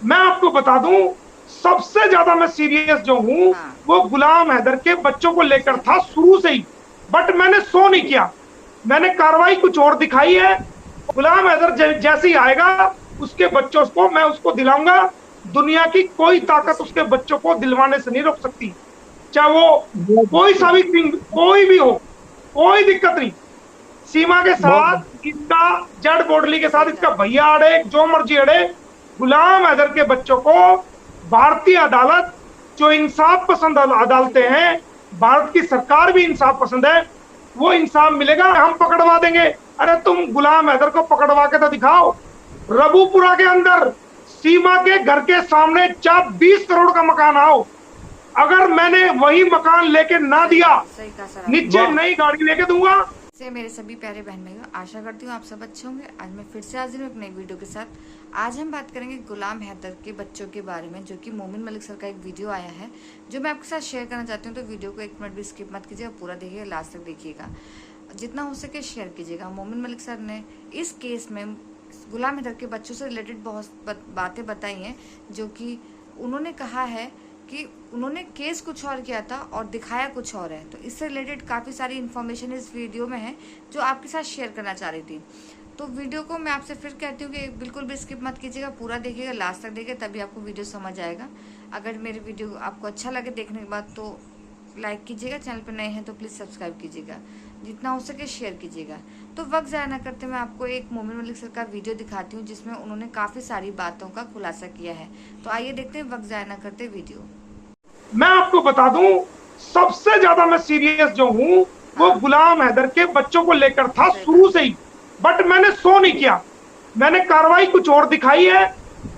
मैं आपको बता दूं, सबसे ज्यादा मैं सीरियस जो हूं हाँ। वो गुलाम हैदर के बच्चों को लेकर सही था बात है। शुरू से ही। बट मैंने शो नहीं किया, मैंने कार्रवाई कुछ और दिखाई है। गुलाम हैदर जैसे ही आएगा, उसके बच्चों को मैं उसको दिलाऊंगा। दुनिया की कोई बिल्कुल ताकत सही। उसके बच्चों को दिलवाने से नहीं रोक सकती, चाहे वो बहुत कोई सा भी कोई भी हो। कोई दिक्कत नहीं। सीमा के साथ बहुत इसका, जड़ बोडली के सही साथ कहा। इसका भैया अड़े, जो मर्जी अड़े, गुलाम हैदर के बच्चों को भारतीय अदालत, जो इंसाफ पसंद अदालतें हैं, भारत की सरकार भी इंसाफ पसंद है, वो इंसाफ मिलेगा, हम पकड़वा देंगे। अरे तुम गुलाम हैदर को पकड़वा के तो दिखाओ। रबूपुरा के अंदर सीमा के घर के सामने चाप 20 करोड़ का मकान आओ, अगर मैंने वही मकान लेके ना सही दिया, बात है, सही कहा सर आपने। नीचे नई गाड़ी लेके दूंगा। से मेरे सभी प्यारे बहन भाइयों, आशा करती हूँ आप सब अच्छे होंगे। आज मैं फिर से हाजिर हूँ एक नई वीडियो के साथ। आज हम बात करेंगे गुलाम हैदर के बच्चों के बारे में, जो कि मोमिन मलिक सर का एक वीडियो आया है, जो मैं आपके साथ शेयर करना चाहती हूँ। तो वीडियो को 1 मिनट भी स्किप मत कीजिएगा, पूरा देखिएगा, लास्ट तक देखिएगा, जितना हो सके शेयर कीजिएगा। मोमिन मलिक सर ने इस केस में गुलाम हैदर के बच्चों से रिलेटेड बहुत बातें बताई हैं, जो कि उन्होंने कहा है कि उन्होंने केस कुछ और किया था और दिखाया कुछ और है। तो इससे रिलेटेड काफ़ी सारी इन्फॉर्मेशन इस वीडियो में है, जो आपके साथ शेयर करना चाह रही थी। तो वीडियो को मैं आपसे फिर कहती हूँ कि बिल्कुल भी स्किप मत कीजिएगा, पूरा देखिएगा, लास्ट तक देखिएगा, तभी आपको वीडियो समझ आएगा। अगर मेरी वीडियो आपको अच्छा लगे देखने के बाद तो लाइक कीजिएगा, चैनल पर नए हैं तो प्लीज़ सब्सक्राइब कीजिएगा, जितना हो सके शेयर कीजिएगा। तो वक्त ज़ाया ना करते मैं आपको एक मोमिन मलिक सर का वीडियो दिखाती हूँ, जिसमें उन्होंने काफ़ी सारी बातों का खुलासा किया है। तो आइए देखते हैं, वक्त ज़ाया ना करते वीडियो। मैं आपको बता दूं, सबसे ज्यादा मैं सीरियस जो हूं वो हाँ। गुलाम हैदर के बच्चों को लेकर था सही शुरू बात से है। ही। बट मैंने शो नहीं किया, मैंने कार्रवाई कुछ और दिखाई है।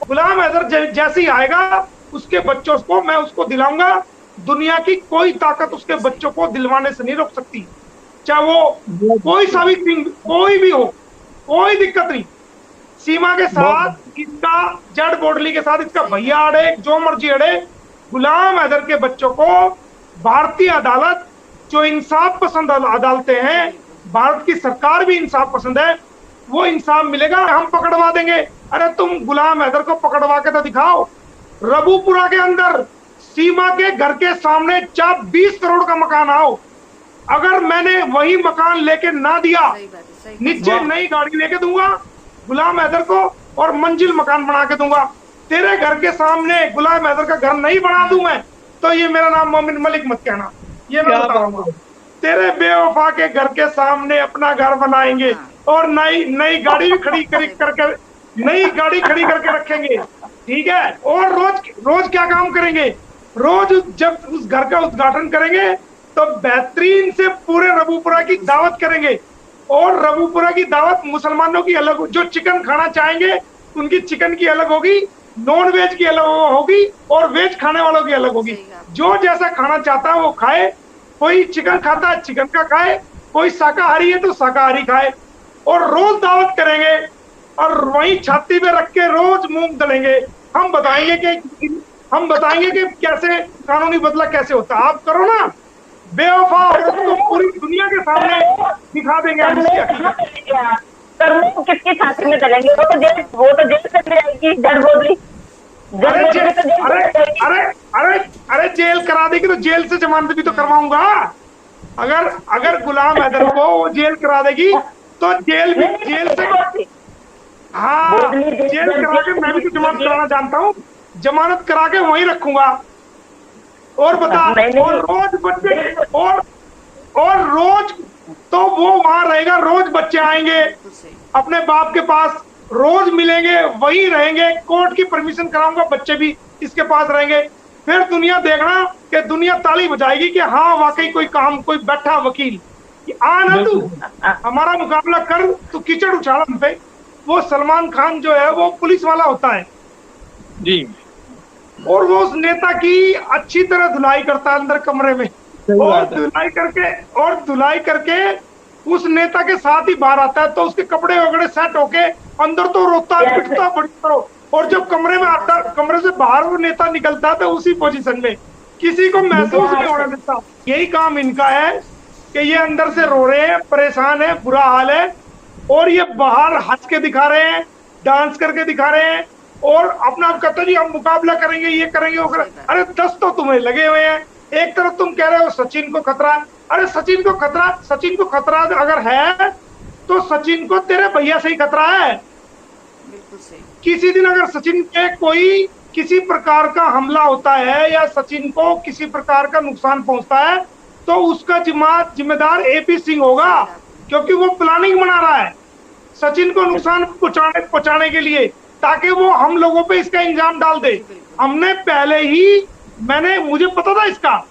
गुलाम हैदर जैसे ही आएगा, उसके बच्चों को मैं उसको दिलाऊंगा। दुनिया की कोई ताकत उसके बिल्कुल सही। बच्चों को दिलवाने से नहीं रोक सकती, चाहे वो बहुत कोई सा भी कोई भी हो। कोई दिक्कत नहीं। सीमा के साथ बहुत इसका, जड़ बोडली के साथ इसका सही भैया कहा। अड़े, जो मर्जी अड़े, गुलाम हैदर के बच्चों को भारतीय अदालत, जो इंसाफ पसंद अदालतें जी हैं, बिल्कुल। भारत की सरकार भी इंसाफ पसंद है, वो इंसाफ मिलेगा, हम पकड़वा देंगे। अरे तुम गुलाम हैदर को पकड़वा के तो दिखाओ। रबूपुरा के अंदर सीमा के घर के सामने चाप 20 करोड़ का मकान आओ, अगर मैंने वही मकान लेके ना दिया, सही बात है, सही कहा सर नीचे वाह। आपने। नई गाड़ी लेके दूंगा गुलाम हैदर को, और मंजिल मकान बना के दूंगा। तेरे घर के सामने गुलाम हैदर का घर नहीं बना दूं मैं, तो ये मेरा नाम मोमिन मलिक मत कहना, ये मैं क्या बता बात दूंगा। है। तेरे बेवफा के घर के सामने अपना घर बनाएंगे, हाँ। और नई नई गाड़ी भी खड़ी सही बात करके, नई गाड़ी खड़ी करके रखेंगे। ठीक है, और रोज रोज क्या काम करेंगे, रोज जब उस घर का उद्घाटन करेंगे तो बेहतरीन से पूरे रबूपुरा की बिल्कुल सही। दावत करेंगे। और रबूपुरा की दावत मुसलमानों की अलग, जो चिकन खाना चाहेंगे उनकी चिकन की अलग होगी, नॉन वेज की अलग होगी, और वेज खाने वालों की अलग होगी। सही कहा आपने। जो जैसा खाना चाहता है वो खाए। कोई चिकन खाता है चिकन का खाए, कोई शाकाहारी है तो शाकाहारी खाए। और रोज दावत करेंगे, और वहीं छाती पे रख के रोज मूंग दलेंगे। हम बताएंगे कि कैसे कानूनी बदला कैसे होता है। आप करो ना, बेवफा औरत को पूरी दुनिया के सामने दिखा देंगे हम इसकी हकीकत। सर वो किसकी छाती में चलेंगे, वो तो जेल से मिल जाएगी जड़ बोली। जड़ अरे बोली तो जेल अरे से मिल अरे अरे अरे जेल करा देगी तो जेल से जमानत भी तो करवाऊंगा। अगर अगर गुलाम हैदर को वो जेल करा देगी तो जेल से, जाएगी। हाँ, बोतली जेल करा के मैं भी तो जमानत कराना जानता हूँ। जमानत करा के वहीं रखूंगा। और बता, और रोज बच्चे, और रोज तो वो वहां रहेगा, रोज बच्चे आएंगे बिल्कुल सही। अपने बाप के पास, रोज मिलेंगे, वही रहेंगे। कोर्ट की परमिशन कराऊंगा, बच्चे भी इसके पास रहेंगे। फिर दुनिया देखना कि दुनिया ताली बजाएगी कि हाँ वाकई कोई काम, कोई बैठा वकील कि आ ना तू हमारा मुकाबला कर, तू कीचड़ उछाला हम पे। वो सलमान खान जो है वो पुलिस वाला होता है, जी। और वो उस नेता की अच्छी तरह धुलाई करता है अंदर कमरे में, सही और बात है। धुलाई करके उस नेता के साथ ही बाहर आता है। तो उसके कपड़े वगैरह सेट होके अंदर तो रोता पिटता बड़ी तरह, और जब कमरे में आता, कमरे से बाहर वो नेता निकलता है तो उसी पोजीशन में, किसी को महसूस नहीं होने देता। यही काम इनका है कि ये अंदर से रो रहे हैं, परेशान है, बुरा हाल है, और ये बाहर हंस के दिखा रहे हैं, डांस करके दिखा रहे हैं, और अपना आप कहते हो जी हम मुकाबला करेंगे, ये करेंगे, वो करेंगे। अरे 10 तो तुम्हें लगे हुए हैं। एक तरफ तुम कह रहे हो सचिन को खतरा, अरे सचिन को खतरा अगर है तो सचिन को तेरे भैया से ही खतरा है। बिल्कुल सही। किसी दिन अगर सचिन के कोई किसी प्रकार का हमला होता है या सचिन को किसी प्रकार का नुकसान पहुंचता है तो उसका जिम्मेदार एपी सिंह होगा, क्योंकि वो प्लानिंग बना रहा है सचिन को नुकसान पहुंचाने के लिए, ताकि वो हम लोगों पे इसका इल्जाम डाल दे। हमने पहले ही, मुझे पता था इसका,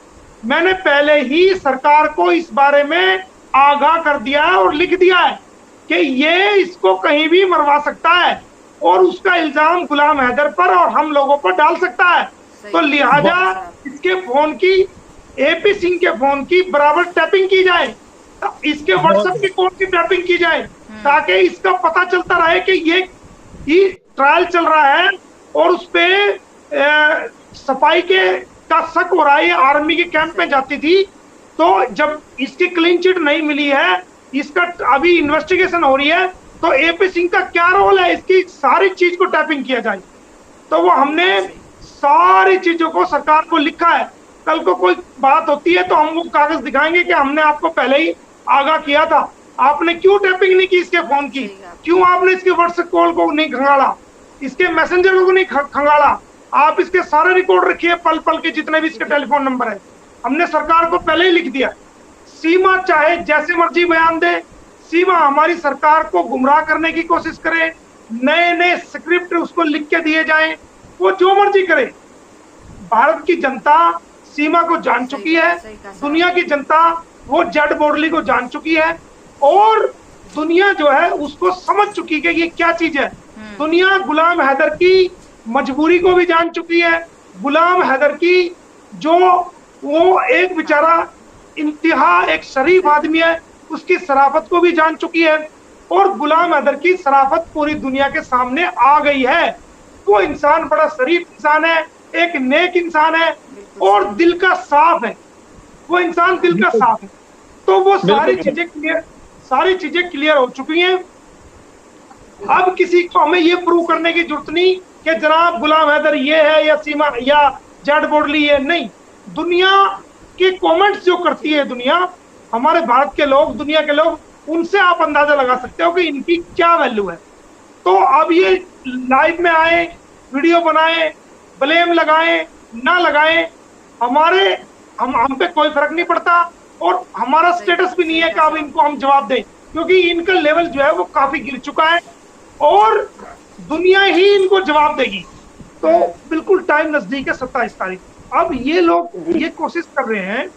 मैंने पहले ही सरकार को इस बारे में आगाह कर दिया है और लिख दिया है कि ये इसको कहीं भी मरवा सकता है और उसका इल्जाम गुलाम हैदर पर और हम लोगों पर डाल सकता है। तो लिहाजा इसके फोन की, एपी सिंह के फोन की बराबर टैपिंग की जाए, इसके व्हाट्सएप के कोड की टैपिंग की जाए, ताकि इसका पता चलता रहे कि ये ट्रायल चल रहा है और उस पे सफाई का शक हो रहा है। आर्मी के कैंप में जाती थी, तो जब इसकी क्लीन चिट नहीं मिली है, इसका अभी इन्वेस्टिगेशन हो रही है, तो एपी सिंह का क्या रोल है, इसकी सारी चीज को टैपिंग किया जाए। तो वो हमने सारी चीजों को सरकार को लिखा है। कल को कोई बात होती है तो हम वो कागज दिखाएंगे कि हमने आपको पहले ही आगाह किया था, आपने क्यों टैपिंग नहीं की इसके फोन की, क्यों आपने इसके व्हाट्सएप कॉल को नहीं खंगाला, इसके मैसेंजर को नहीं खंगाला, आप इसके सारे रिकॉर्ड रखिए पल पल के जितने भी इसके टेलीफोन नंबर है। हमने सरकार को पहले ही लिख दिया। सीमा चाहे जैसे मर्जी बयान दे, सीमा हमारी सरकार को गुमराह करने की कोशिश करे, नए नए स्क्रिप्ट उसको लिख के दिए जाएं, वो जो मर्जी करे। भारत की जनता सीमा को जान चुकी है, दुनिया की जनता वो जड बोर्डली को जान चुकी है, और दुनिया जो है उसको समझ चुकी है कि ये क्या चीज है। दुनिया गुलाम हैदर की मजबूरी को भी जान चुकी है, गुलाम हैदर की जो वो एक बेचारा इंतहा एक शरीफ आदमी है, उसकी शराफत को भी जान चुकी है, और गुलाम हैदर की शराफत पूरी दुनिया के सामने आ गई है। वो इंसान बड़ा शरीफ इंसान है, एक नेक इंसान है और दिल का साफ है, वो इंसान दिल का साफ है। तो वो सारी चीजें क्लियर हो चुकी हैं। अब किसी को हमें ये प्रूव करने की जरूरत नहीं कि जनाब गुलाम हैदर ये है या सीमा या जड बोर्डली है, नहीं। दुनिया के कमेंट्स जो करती है दुनिया, हमारे भारत के लोग, दुनिया के लोग, उनसे आप अंदाजा लगा सकते हो कि इनकी क्या वैल्यू है। तो अब ये लाइव में आए, वीडियो बनाए, ब्लेम लगाएं ना लगाएं, हम पे कोई फर्क नहीं पड़ता, और हमारा स्टेटस भी नहीं है कि अब इनको हम जवाब दें, क्योंकि इनका लेवल जो है वो काफी गिर चुका है और दुनिया ही इनको जवाब देगी। तो बिल्कुल टाइम नजदीक है, 27 तारीख। अब ये लोग ये कोशिश कर रहे हैं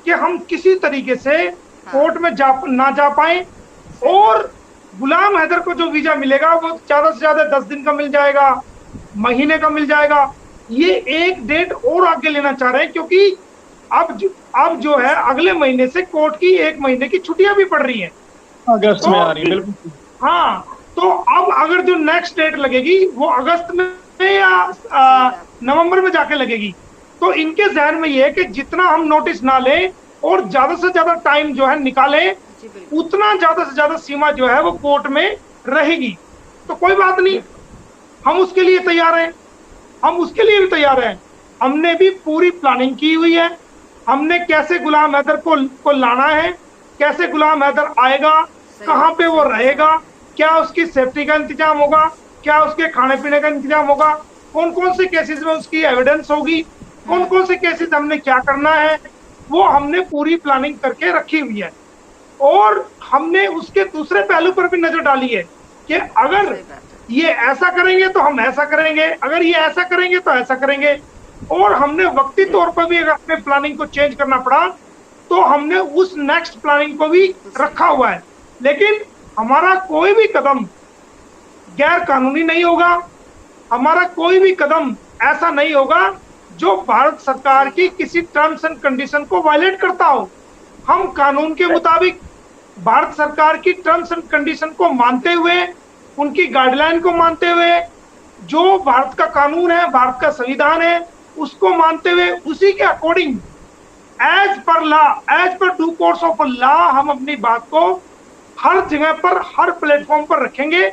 कि हम किसी तरीके से कोर्ट में ना जा पाए, और गुलाम हैदर को जो वीजा मिलेगा वो ज्यादा से ज्यादा 10 दिन का मिल जाएगा, महीने का मिल जाएगा। ये एक डेट और आगे लेना चाह रहे हैं, क्योंकि अब जो है अगले महीने से कोर्ट की 1 महीने की छुट्टियां भी पड़ रही हैं, अगस्त में आ रही है। बिल्कुल हाँ, तो अब अगर जो नेक्स्ट डेट लगेगी वो अगस्त में या नवंबर में जाके लगेगी, तो इनके जहन में ये है कि जितना हम नोटिस ना लें और ज्यादा से ज्यादा टाइम जो है निकालें, उतना ज्यादा से ज्यादा सीमा जो है वो कोर्ट में रहेगी। तो कोई बात नहीं, हम उसके लिए तैयार हैं, हम उसके लिए भी तैयार हैं। हमने भी पूरी प्लानिंग की हुई है, हमने कैसे गुलाम हैदर को लाना है, कैसे गुलाम हैदर आएगा, कहाँ पे वो रहेगा, क्या उसकी सेफ्टी का इंतजाम होगा, क्या उसके खाने पीने का इंतजाम होगा, कौन कौन से केसेस में उसकी एविडेंस होगी, कौन कौन से केसेस हमने क्या करना है, वो हमने पूरी प्लानिंग करके रखी हुई है। और हमने उसके दूसरे पहलू पर भी नजर डाली है कि अगर ये ऐसा करेंगे तो हम ऐसा करेंगे, अगर ये ऐसा करेंगे तो ऐसा करेंगे। और हमने वक्ती तौर पर भी अगर अपने प्लानिंग को चेंज करना पड़ा तो हमने उस नेक्स्ट प्लानिंग को भी रखा हुआ है। लेकिन हमारा कोई भी कदम गैर कानूनी नहीं होगा, हमारा कोई भी कदम ऐसा नहीं होगा जो भारत सरकार की किसी टर्म्स एंड कंडीशन को वायलेट करता हो। हम कानून के मुताबिक भारत सरकार की टर्म्स एंड कंडीशन को मानते हुए, उनकी गाइडलाइन को मानते हुए, जो भारत का कानून है, भारत का संविधान है, उसको मानते हुए, उसी के according as per law, as per due course of law हम अपनी बात को हर जगह पर, हर प्लेटफॉर्म पर रखेंगे।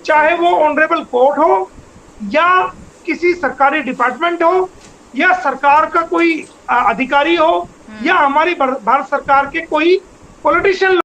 चाहे वो ऑनरेबल कोर्ट हो, या किसी सरकारी डिपार्टमेंट हो या सरकार का कोई अधिकारी हो या हमारी भारत सरकार के कोई पॉलिटिशियन